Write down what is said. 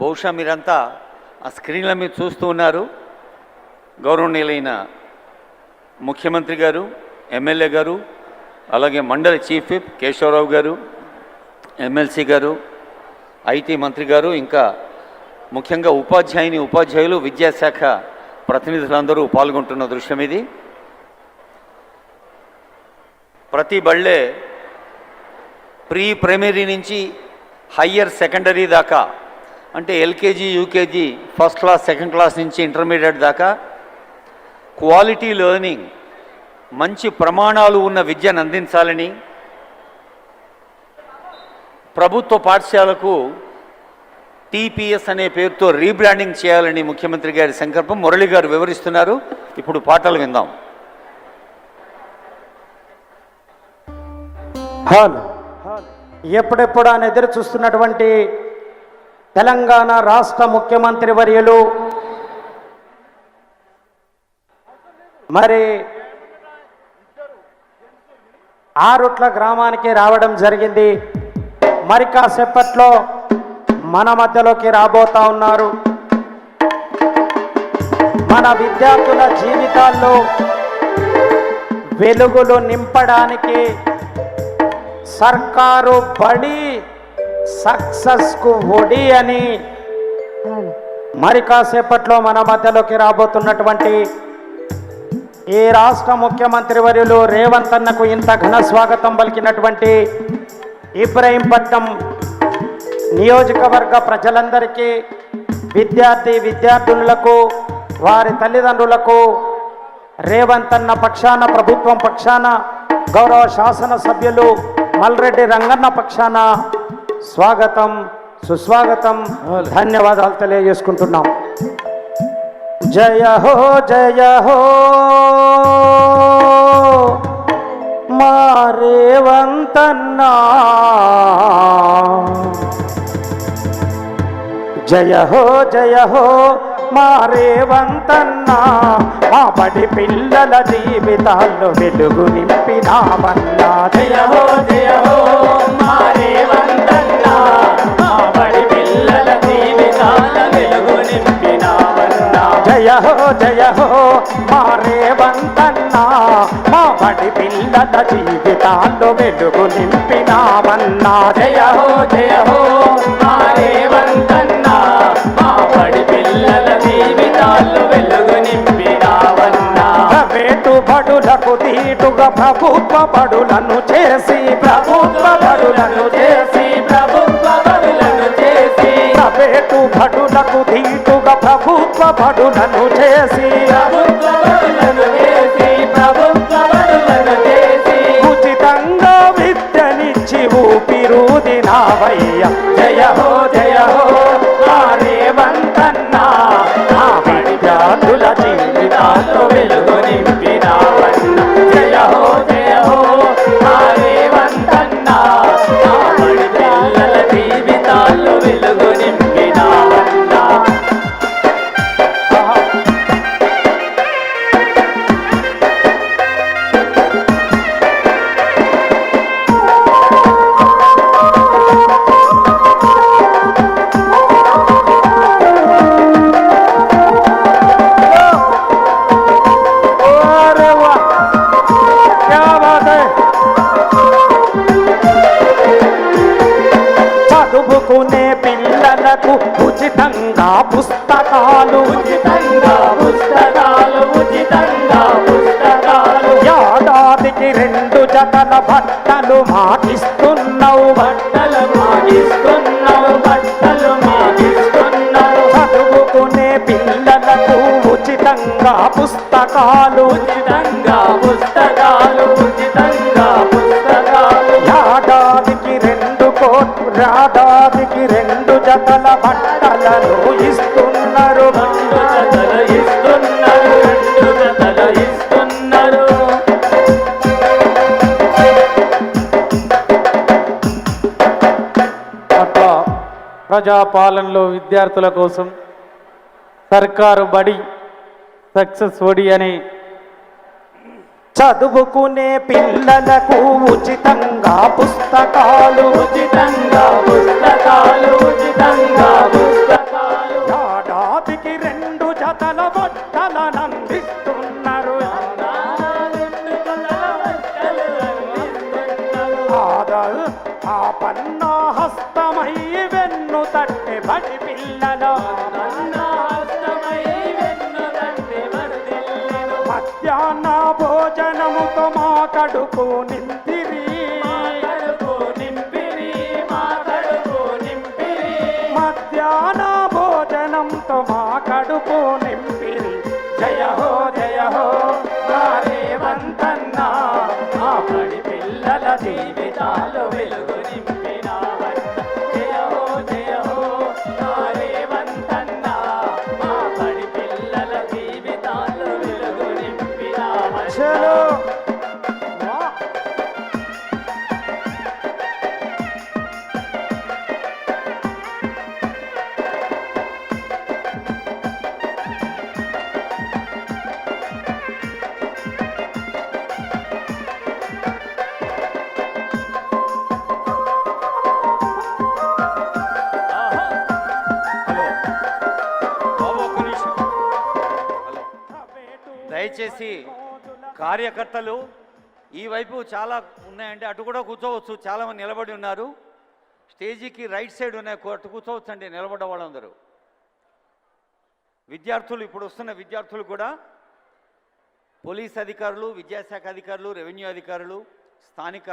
బహుశా మీరంతా ఆ స్క్రీన్ల మీద చూస్తూ ఉన్నారు. గౌరవనీయులైన ముఖ్యమంత్రి గారు, ఎమ్మెల్యే గారు, అలాగే మండలి చీఫ్ విప్ కేశవరావు గారు, ఎమ్మెల్సీ గారు, ఐటీ మంత్రి గారు, ఇంకా ముఖ్యంగా ఉపాధ్యాయులు, విద్యాశాఖ ప్రతినిధులందరూ పాల్గొంటున్న దృశ్యం ఇది. ప్రతి బళ్ళే ప్రీ ప్రైమరీ నుంచి హయ్యర్ సెకండరీ దాకా, అంటే LKG, UKG, first class, second class నుంచి ఇంటర్మీడియట్ దాకా క్వాలిటీ లెర్నింగ్, మంచి ప్రమాణాలు ఉన్న విద్యను అందించాలని ప్రభుత్వ పాఠశాలకు టీపీఎస్ అనే పేరుతో రీబ్రాండింగ్ చేయాలని ముఖ్యమంత్రి గారి సంకల్పం మురళి గారు వివరిస్తున్నారు. ఇప్పుడు పాటలు విందాం. హలో, ఎప్పుడెప్పుడు ఆయన ఎదురు చూస్తున్నటువంటి తెలంగాణ రాష్ట్ర ముఖ్యమంత్రి వర్యులు మరి ఆరుట్ల గ్రామానికి రావడం జరిగింది. మరి కాసేపట్లో మన మధ్యలోకి రాబోతా ఉన్నారు. మన విద్యార్థుల జీవితాల్లో వెలుగులు నింపడానికి సర్కారు బడి సక్సెస్కు ఒడి అని మరి కాసేపట్లో మన మధ్యలోకి రాబోతున్నటువంటి ఈ రాష్ట్ర ముఖ్యమంత్రి వర్యులు రేవంత్ అన్నకు ఇంత ఘన స్వాగతం పలికినటువంటి ఇబ్రహీంపట్నం నియోజకవర్గ ప్రజలందరికీ, విద్యార్థులకు, వారి తల్లిదండ్రులకు రేవంత్ అన్న పక్షాన, ప్రభుత్వం పక్షాన, గౌరవ శాసనసభ్యులు మల్రెడ్డి రంగన్న పక్షాన స్వాగతం, సుస్వాగతం, ధన్యవాదాలు తెలియజేసుకుంటున్నాం. జయ హో జయ హో మా రేవంత్ అన్నా, జయ హో మా రేవంత్ అన్నా, మా బడి పిల్లల జీవితాల్లో వెలుగు నింపినామన్నా. జయ హో మా రేవంత్ అన్నా, మా బడి పిల్లల జీవితాల్లో వెలుగు నింపినామన్నా. జయ హో మా రేవంత్ అన్నా, మా బడి పిల్లల జీవితాల్లో వెలుగు నింపినామన్నా. జయ హో మా రేవంత్ అన్నా, మా బడి పిల్లల జీవితాల్లో వెలుగు నింపినామన్నా. ప్రైవేటు బడులకు దీటుగా ప్రభుత్వ బడులను చేసి, ప్రైవేటు బడులకు దీటుగా ప్రభుత్వ బడులను చేసి, ఉచితంగా విద్యనిచ్చి ఊపిరుదినావయ్య. జయ హో మా రేవంత్ అన్నా, మా విద్యార్థుల జీవితాల్లో వెలుగు నింపినావన్నా. జయ హో మా రేవంత్ అన్నా, మా బడి పిల్లల జీవితాల్లో వెలుగు నింపినావన్నా. చదువుకునే పిల్లలకు ఉచితంగా పుస్తకాలు, ఏడాదికి 2 జతల బట్టలు మాకిస్తున్నావు. చదువుకునే పిల్లలకు ఉచితంగా పుస్తకాలు, ఏడాదికి 2 జతల బట్టలను ఇస్తున్నారు. అట్లా ప్రజాపాలనలో విద్యార్థుల కోసం సర్కారు బడి సక్సెస్ ఒడి అని చదువుకునే పిల్లలకు ఉచితంగా పుస్తకాలు, కథల బట్టలనందిస్తున్నారు. ఆదల్ ఆ పన్నా హస్తమై వెన్ను తట్టె బడి పిల్లలు. మధ్యాహ్న భోజనముతో మా కడుపు నింపిరి. మధ్యాహ్న భోజనంతో మా కడుపు నింపిరి. జయ హో నా రేవంతన్న, మా బడి పిల్లల జీవితాలు వెలుగు నింపినావంట. జయ హో నా రేవంతన్న, మా బడి పిల్లల జీవితాలు వెలుగు నింపినావంట. చలో దయచేసి కార్యకర్తలు ఈ వైపు చాలా ఉన్నాయండి, అటు కూడా కూర్చోవచ్చు. చాలామంది నిలబడి ఉన్నారు. స్టేజీకి రైట్ సైడ్ ఉన్నాయి, అటు కూర్చోవచ్చు అండి నిలబడ్డ వాళ్ళందరూ. విద్యార్థులు, ఇప్పుడు వస్తున్న విద్యార్థులు కూడా పోలీస్ అధికారులు, విద్యాశాఖ అధికారులు, రెవెన్యూ అధికారులు, స్థానిక